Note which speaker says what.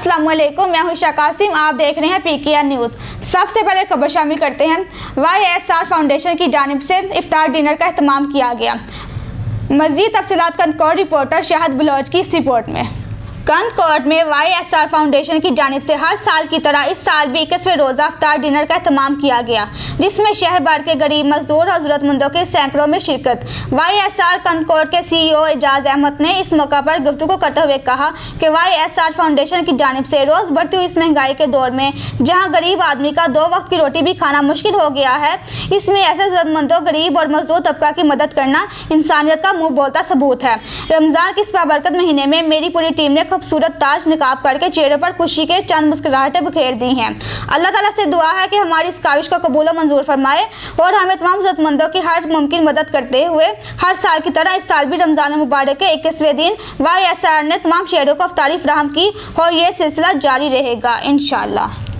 Speaker 1: अस्सलाम वालेकुम, मैं हूं इशा कासिम। आप देख रहे हैं पीकेआर न्यूज़। सबसे पहले खबर शामिल करते हैं। YSR फाउंडेशन की जानिब से इफ्तार डिनर का एहतमाम किया गया। मज़ीद तफसीलात कंदकोट रिपोर्टर शाहद बलोच की इस रिपोर्ट में। कंदकोट में YSR फाउंडेशन की जानिब से हर साल की तरह इस साल भी 21वें रोज़ा इफ्तार डिनर का एहतमाम किया गया, जिसमें शहर भर के गरीब मजदूर और ज़रूरतमंदों के सैकड़ों में शिरकत। YSR कंदकोट के CEO एजाज अहमद ने इस मौका पर गुफ्तगू करते हुए कहा कि YSR फाउंडेशन की जानिब से रोज़ बढ़ती हुई इस महंगाई के दौर में जहाँ गरीब आदमी का 2 वक्त की रोटी भी खाना मुश्किल हो गया है, इसमें ऐसे ज़रूरतमंदों, गरीब और मजदूर तबका की मदद करना इंसानियत का मुँह बोलता सबूत है। रमज़ान के इस बाबरकत महीने में मेरी पूरी टीम ने खूबसूरत ताज निकाब करके चेहरे पर खुशी के चंद मुस्कुराहटें बिखेर दी हैं। अल्लाह ताला से दुआ है कि हमारी इस काविश को कबूल और मंजूर फरमाए और हमें तमाम ज़रूरतमंदों की हर मुमकिन मदद करते हुए हर साल की तरह इस साल भी रमज़ान मुबारक के 21वें दिन YSR ने तमाम शहरों को इफ्तारी फराहम की और ये सिलसिला जारी रहेगा इंशाअल्लाह।